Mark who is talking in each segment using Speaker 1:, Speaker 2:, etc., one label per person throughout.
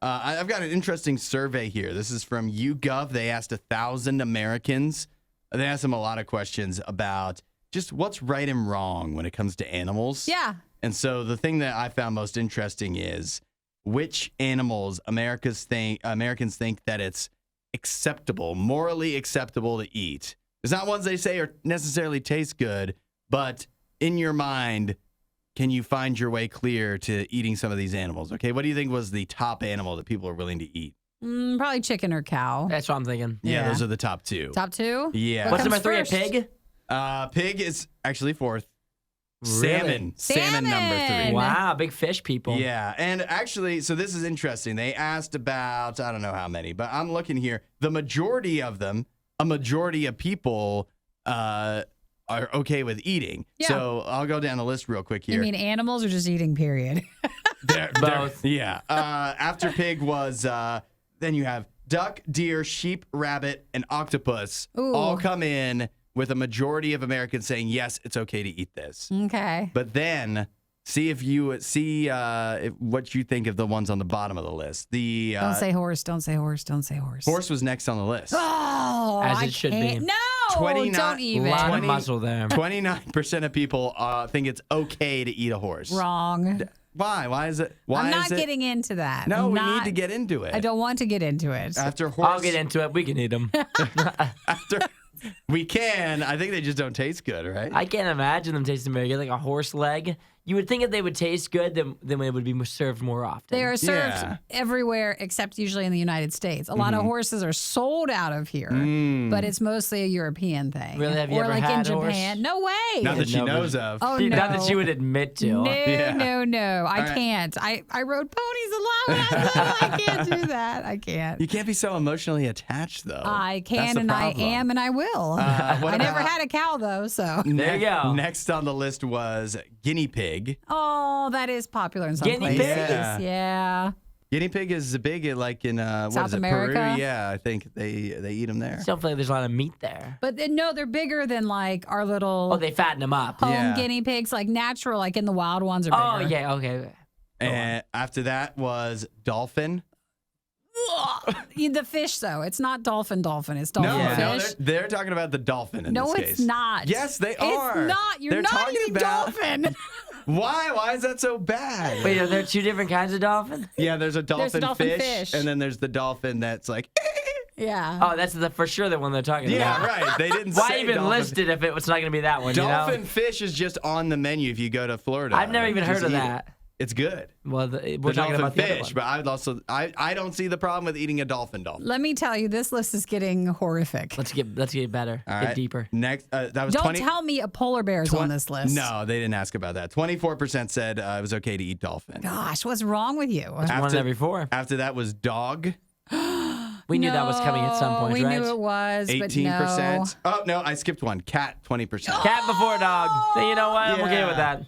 Speaker 1: I've got an interesting survey here. This is from YouGov. They asked 1,000 Americans. They asked them a lot of questions about just what's right and wrong when it comes to animals.
Speaker 2: Yeah.
Speaker 1: And so the thing that I found most interesting is which animals Americans think that it's acceptable, morally acceptable to eat. It's not ones they say are necessarily taste good, but in your mind, can you find your way clear to eating some of these animals? Okay, what do you think was the top animal that people are willing to eat?
Speaker 2: Probably chicken or cow.
Speaker 3: That's what I'm thinking.
Speaker 1: Yeah, those are the top two.
Speaker 2: Top two?
Speaker 1: Yeah.
Speaker 3: What's number
Speaker 2: comes
Speaker 3: 3?
Speaker 2: first?
Speaker 3: A pig?
Speaker 1: Pig is actually fourth.
Speaker 3: Really?
Speaker 1: Salmon number 3.
Speaker 3: Wow, big fish people.
Speaker 1: Yeah, and actually, so this is interesting. They asked about, I don't know how many, but I'm looking here. The majority of them, a majority of people are okay with eating.
Speaker 2: Yeah.
Speaker 1: So I'll go down the list real quick here.
Speaker 2: You mean animals or just eating, period?
Speaker 3: Both.
Speaker 1: Yeah. After pig was, then you have duck, deer, sheep, rabbit, and octopus
Speaker 2: Ooh.
Speaker 1: all come in with a majority of Americans saying, yes, it's okay to eat this.
Speaker 2: Okay.
Speaker 1: But then see if you see what you think of the ones on the bottom of the list. The
Speaker 2: Don't say horse. Don't say horse. Don't say horse.
Speaker 1: horse was next on the list.
Speaker 2: Oh,
Speaker 3: As
Speaker 2: I
Speaker 3: it should
Speaker 2: can't.
Speaker 3: be.
Speaker 2: No,
Speaker 1: 29
Speaker 2: don't even.
Speaker 3: A lot
Speaker 1: 20
Speaker 3: of muscle there.
Speaker 1: 29% of people think it's okay to eat a horse.
Speaker 2: Wrong.
Speaker 1: Why? Why is it? Why
Speaker 2: I'm
Speaker 1: is
Speaker 2: not
Speaker 1: it?
Speaker 2: getting into that.
Speaker 1: No,
Speaker 2: I'm
Speaker 1: we
Speaker 2: not-
Speaker 1: need to get into it.
Speaker 2: I don't want to get into it.
Speaker 1: After horse,
Speaker 3: I'll get into it. We can eat them.
Speaker 1: after we can. I think they just don't taste good, right?
Speaker 3: I can't imagine them tasting very good, like a horse leg. You would think if they would taste good, then it would be served more often.
Speaker 2: They are served
Speaker 1: Yeah.
Speaker 2: everywhere except usually in the United States. A lot of horses are sold out of here, but it's mostly a European thing.
Speaker 3: Really? Have you
Speaker 2: or
Speaker 3: ever
Speaker 2: like
Speaker 3: had
Speaker 2: in
Speaker 3: a horse?
Speaker 2: Japan. No way.
Speaker 1: Not that she
Speaker 3: No, but-
Speaker 1: knows of.
Speaker 2: Oh, no.
Speaker 3: Not that you would admit to.
Speaker 2: No,
Speaker 1: Yeah.
Speaker 2: no. I
Speaker 1: right.
Speaker 2: can't. I rode ponies a lot when I was little. I can't do that. I can't.
Speaker 1: You can't be so emotionally attached, though.
Speaker 2: I
Speaker 1: That's
Speaker 2: can
Speaker 1: the
Speaker 2: and I
Speaker 1: problem.
Speaker 2: am and I will.
Speaker 1: What
Speaker 2: I never
Speaker 1: about-
Speaker 2: had a cow though, so.
Speaker 3: There you go.
Speaker 1: Next on the list was guinea pig.
Speaker 2: Oh, that is popular in some
Speaker 3: Guinea
Speaker 2: places.
Speaker 3: pig?
Speaker 2: Yeah.
Speaker 1: Guinea pig is big, like in what
Speaker 2: South
Speaker 1: is it,
Speaker 2: America?
Speaker 1: Peru? Yeah, I think they eat them there.
Speaker 3: I don't feel like there's a lot of meat there.
Speaker 2: But no, they're bigger than like our little
Speaker 3: Oh, they fatten them up.
Speaker 2: home
Speaker 1: Yeah.
Speaker 2: guinea pigs, like natural, like in the wild ones are bigger.
Speaker 3: Oh, yeah, okay.
Speaker 1: And after that was dolphin.
Speaker 2: The fish, though. It's not dolphin. It's dolphin
Speaker 1: No,
Speaker 2: fish.
Speaker 1: they're talking about the dolphin in
Speaker 2: No,
Speaker 1: this
Speaker 2: it's
Speaker 1: case.
Speaker 2: not.
Speaker 1: Yes, they are.
Speaker 2: It's not. You're
Speaker 1: They're
Speaker 2: not
Speaker 1: talking
Speaker 2: eating
Speaker 1: about-
Speaker 2: dolphin.
Speaker 1: Why? Why is that so bad?
Speaker 3: Wait, are there two different kinds of dolphin?
Speaker 1: Yeah, there's a dolphin,
Speaker 2: dolphin fish.
Speaker 1: and then there's the dolphin that's like.
Speaker 2: Yeah.
Speaker 3: Oh, that's for sure the one they're talking
Speaker 1: Yeah,
Speaker 3: about.
Speaker 1: right. They didn't
Speaker 3: Why
Speaker 1: say
Speaker 3: even
Speaker 1: dolphin.
Speaker 3: list it if it was not going to be that one,
Speaker 1: Dolphin
Speaker 3: you know?
Speaker 1: fish is just on the menu if you go to Florida.
Speaker 3: I've never even
Speaker 1: Just
Speaker 3: heard of
Speaker 1: eat it.
Speaker 3: that.
Speaker 1: It's good.
Speaker 3: Well, we're
Speaker 1: The
Speaker 3: talking
Speaker 1: dolphin
Speaker 3: about the other
Speaker 1: fish,
Speaker 3: one.
Speaker 1: but I would also I don't see the problem with eating a dolphin.
Speaker 2: Let me tell you, this list is getting horrific.
Speaker 3: Let's get better.
Speaker 1: All
Speaker 3: Get
Speaker 1: right.
Speaker 3: deeper.
Speaker 1: Next, that was
Speaker 2: Don't
Speaker 1: 20.
Speaker 2: tell me a polar bear is on this list.
Speaker 1: No, they didn't ask about that. 24% said it was okay to eat dolphin.
Speaker 2: Gosh, what's wrong with you?
Speaker 3: One in every 4.
Speaker 1: After that was dog,
Speaker 3: We knew that was coming at some point,
Speaker 2: we
Speaker 3: right?
Speaker 2: knew it was,
Speaker 1: 18%.
Speaker 2: but no.
Speaker 1: Oh, no, I skipped one. Cat, 20%.
Speaker 3: Cat before dog. Then you know what? I'm okay
Speaker 1: Yeah.
Speaker 3: with that.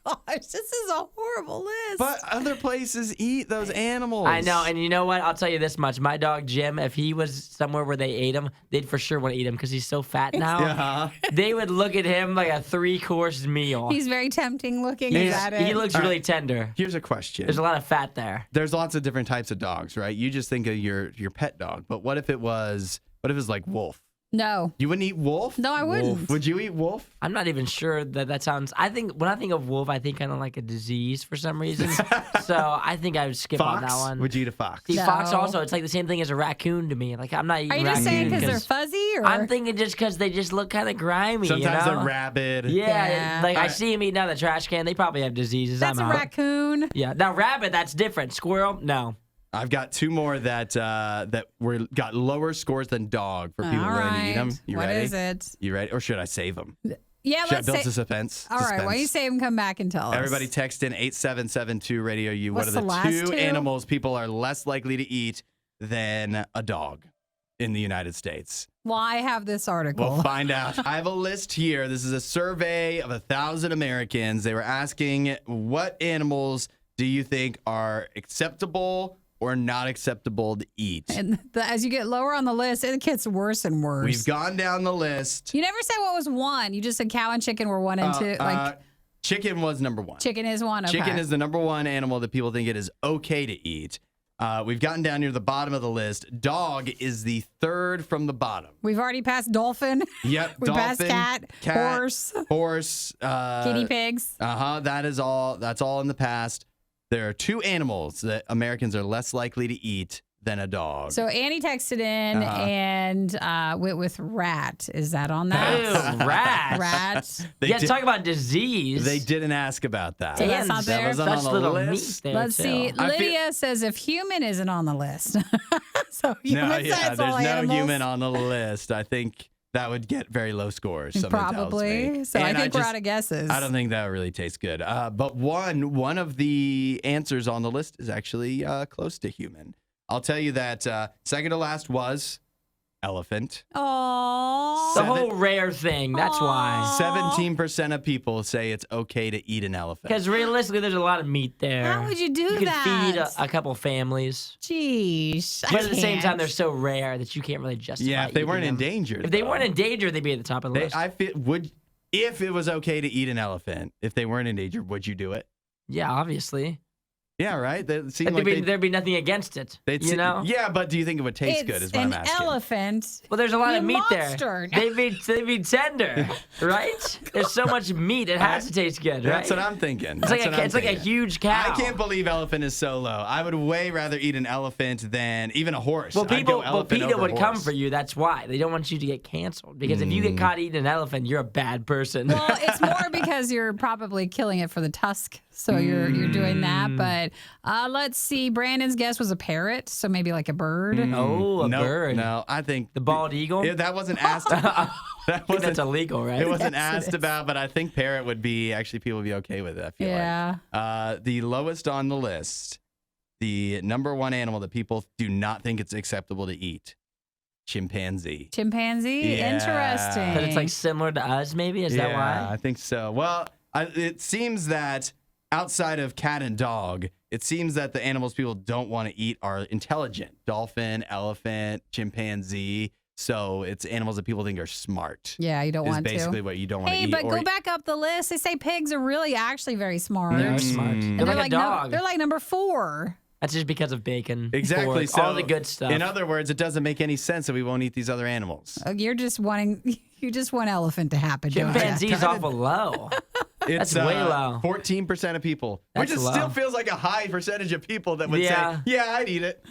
Speaker 2: Gosh, this is a horrible list.
Speaker 1: But other places eat those animals.
Speaker 3: I know, and you know what? I'll tell you this much. My dog, Jim, if he was somewhere where they ate him, they'd for sure want to eat him because he's so fat now.
Speaker 1: Uh-huh.
Speaker 3: They would look at him like a 3-course meal.
Speaker 2: He's very tempting looking. Is that it?
Speaker 3: He looks really tender.
Speaker 1: Here's a question.
Speaker 3: There's a lot of fat there.
Speaker 1: There's lots of different types of dogs, right? You just think of your pet dog, but what if it was like wolf?
Speaker 2: No.
Speaker 1: You wouldn't eat wolf?
Speaker 2: No, I wouldn't.
Speaker 1: Would you eat wolf?
Speaker 3: I'm not even sure that sounds. When I think of wolf, I think kind of like a disease for some reason. So I think I would skip on
Speaker 1: Fox?
Speaker 3: that one.
Speaker 1: Would you eat a fox?
Speaker 3: See,
Speaker 2: No.
Speaker 3: fox also, it's like the same thing as a raccoon to me. Like I'm not eating
Speaker 2: Are you
Speaker 3: raccoon
Speaker 2: just saying because they're
Speaker 3: 'cause-
Speaker 2: fuzzy? Or?
Speaker 3: I'm thinking just because they just look kind of grimy.
Speaker 1: Sometimes
Speaker 3: you know?
Speaker 1: a rabbit.
Speaker 3: Yeah,
Speaker 2: Yeah.
Speaker 3: like I
Speaker 1: Alright.
Speaker 3: see them eating out of the trash can. They probably have diseases.
Speaker 2: That's
Speaker 3: I'm
Speaker 2: a
Speaker 3: out.
Speaker 2: raccoon.
Speaker 3: Yeah, now rabbit, that's different. Squirrel, no.
Speaker 1: I've got 2 more that got lower scores than dog for people
Speaker 2: All
Speaker 1: willing to eat
Speaker 2: right.
Speaker 1: them. You
Speaker 2: What
Speaker 1: ready?
Speaker 2: is it?
Speaker 1: You ready? Or should I save them?
Speaker 2: Yeah,
Speaker 1: Should I
Speaker 2: let's
Speaker 1: build
Speaker 2: say.
Speaker 1: suspense?
Speaker 2: All right, why don't you
Speaker 1: Suspense.
Speaker 2: say him come back and tell us?
Speaker 1: Everybody text in 8772 Radio U. What
Speaker 2: What's
Speaker 1: are
Speaker 2: the
Speaker 1: the
Speaker 2: last
Speaker 1: 2
Speaker 2: two?
Speaker 1: animals people are less likely to eat than a dog in the United States?
Speaker 2: Well, I have this article.
Speaker 1: We'll find out. I have a list here. This is a survey of 1,000 Americans. They were asking, what animals do you think are acceptable or not acceptable to eat?
Speaker 2: And as you get lower on the list, it gets worse and worse.
Speaker 1: We've gone down the list.
Speaker 2: You never said what was one. You just said cow and chicken were 1 and 2. Like
Speaker 1: Chicken was number 1.
Speaker 2: chicken is one. Okay.
Speaker 1: Chicken is the number 1 animal that people think it is okay to eat. We've gotten down near the bottom of the list. Dog is the third from the bottom.
Speaker 2: We've already passed dolphin.
Speaker 1: Yep,
Speaker 2: We passed cat, horse, guinea pigs.
Speaker 1: That's all in the past. There are two animals that Americans are less likely to eat than a dog.
Speaker 2: So Annie texted in and went with rat. Is that on that?
Speaker 3: Ew, rat.
Speaker 2: Rat.
Speaker 3: Talk about disease.
Speaker 1: They didn't ask about that.
Speaker 2: So that's not there?
Speaker 1: That wasn't
Speaker 3: Such
Speaker 1: on the
Speaker 3: little
Speaker 1: list.
Speaker 3: meat there,
Speaker 2: Let's
Speaker 3: too.
Speaker 2: see. Lydia says if human isn't on the list. So human
Speaker 1: there's
Speaker 2: all
Speaker 1: no
Speaker 2: animals.
Speaker 1: human on the list. I think that would get very low scores. somebody tells
Speaker 2: Probably.
Speaker 1: me.
Speaker 2: So
Speaker 1: And
Speaker 2: I think we're out of guesses.
Speaker 1: I don't think that really tastes good. But one of the answers on the list is actually close to human. I'll tell you that second to last was elephant.
Speaker 2: Aww.
Speaker 3: The whole rare thing. That's why.
Speaker 1: 17% of people say it's okay to eat an elephant.
Speaker 3: Because realistically, there's a lot of meat there.
Speaker 2: How would you do
Speaker 3: You
Speaker 2: that?
Speaker 3: could feed a couple families.
Speaker 2: Jeez.
Speaker 3: But at the same time, they're so rare that you can't really justify.
Speaker 1: Yeah, if they weren't
Speaker 3: eating them.
Speaker 1: endangered.
Speaker 3: If they weren't endangered, they'd be at the top of the list.
Speaker 1: If it was okay to eat an elephant, if they weren't endangered, would you do it?
Speaker 3: Yeah, obviously.
Speaker 1: Yeah, right. They seem
Speaker 3: And
Speaker 1: like
Speaker 3: there'd be nothing against it. You know?
Speaker 1: Yeah, but do you think it would taste good? Is what I'm asking.
Speaker 2: It's an elephant.
Speaker 3: Well, there's a lot
Speaker 2: You
Speaker 3: of meat
Speaker 2: monster.
Speaker 3: there. They'd be tender, right? There's so much meat. It has to taste good, right?
Speaker 1: That's what I'm thinking.
Speaker 3: It's like a huge cow.
Speaker 1: I can't believe elephant is so low. I would way rather eat an elephant than even a horse.
Speaker 3: Well,
Speaker 1: I'd go elephant
Speaker 3: PETA
Speaker 1: over
Speaker 3: would come
Speaker 1: horse.
Speaker 3: for you. That's why. They don't want you to get canceled. Because if you get caught eating an elephant, you're a bad person.
Speaker 2: Well, it's more because you're probably killing it for the tusk. So you're doing that. But let's see. Brandon's guess was a parrot. So maybe like a bird.
Speaker 3: Oh, a bird.
Speaker 1: No, I think
Speaker 3: The bald eagle?
Speaker 1: that wasn't asked.
Speaker 3: I think that's illegal, right?
Speaker 1: It wasn't
Speaker 2: Yes, it
Speaker 1: asked
Speaker 2: is.
Speaker 1: about, but I think parrot would be actually people would be okay with it. I feel
Speaker 2: Yeah.
Speaker 1: like. The lowest on the list, the number one animal that people do not think it's acceptable to eat, chimpanzee.
Speaker 2: Chimpanzee?
Speaker 1: Yeah.
Speaker 2: Interesting.
Speaker 3: But it's like similar to us, maybe? Is that why?
Speaker 1: I think so. Well, it seems that outside of cat and dog, it seems that the animals people don't want to eat are intelligent. Dolphin, elephant, chimpanzee. So it's animals that people think are smart.
Speaker 2: Yeah, you don't
Speaker 1: Is
Speaker 2: want to.
Speaker 1: basically what you don't want to
Speaker 2: Hey,
Speaker 1: eat.
Speaker 2: but go back up the list. They say pigs are really actually very smart.
Speaker 3: They are smart.
Speaker 2: And
Speaker 3: They're like a dog.
Speaker 2: they're like number 4.
Speaker 3: That's just because of bacon.
Speaker 1: Exactly.
Speaker 3: pork,
Speaker 1: So
Speaker 3: all the good stuff.
Speaker 1: In other words, it doesn't make any sense that we won't eat these other animals.
Speaker 2: You just want elephant to happen. don't ya?
Speaker 3: Chimpanzee's awful low.
Speaker 1: It's
Speaker 3: That's way low.
Speaker 1: 14% of people,
Speaker 3: That's
Speaker 1: which
Speaker 3: low.
Speaker 1: still feels like a high percentage of people that would
Speaker 3: Yeah.
Speaker 1: say, "Yeah, I'd eat it."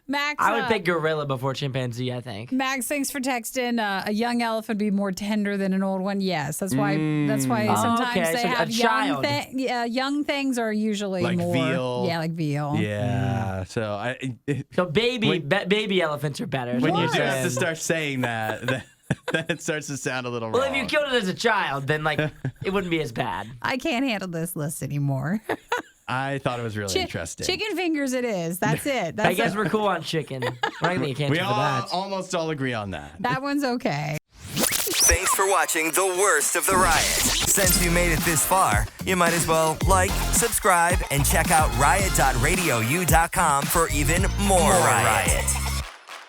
Speaker 2: Max,
Speaker 3: I would pick gorilla before chimpanzee, I think.
Speaker 2: Max, thanks for texting. A young elephant be more tender than an old one. Yes, that's why. That's why
Speaker 3: Oh,
Speaker 2: sometimes
Speaker 3: okay,
Speaker 2: they
Speaker 3: so a
Speaker 2: have
Speaker 3: child.
Speaker 2: young things are usually
Speaker 1: Like
Speaker 2: more.
Speaker 1: veal.
Speaker 2: Yeah, like veal.
Speaker 1: Yeah. So
Speaker 3: So baby elephants are better. is
Speaker 1: when
Speaker 3: what
Speaker 1: you
Speaker 3: you're
Speaker 1: do have to
Speaker 3: saying.
Speaker 1: start saying that, then it starts to sound a little
Speaker 3: Well,
Speaker 1: wrong.
Speaker 3: if you killed it as a child, then like it wouldn't be as bad.
Speaker 2: I can't handle this list anymore.
Speaker 1: I thought it was really interesting.
Speaker 2: Chicken fingers, it is. That's it. That's
Speaker 3: I guess
Speaker 2: it.
Speaker 3: we're cool on chicken. We're not gonna get canceled
Speaker 1: We
Speaker 3: for
Speaker 1: all
Speaker 3: that.
Speaker 1: almost all agree on that.
Speaker 2: That one's okay.
Speaker 4: Thanks for watching the worst of the riot. Since you made it this far, you might as well like, subscribe, and check out riot.radiou.com for even more riot.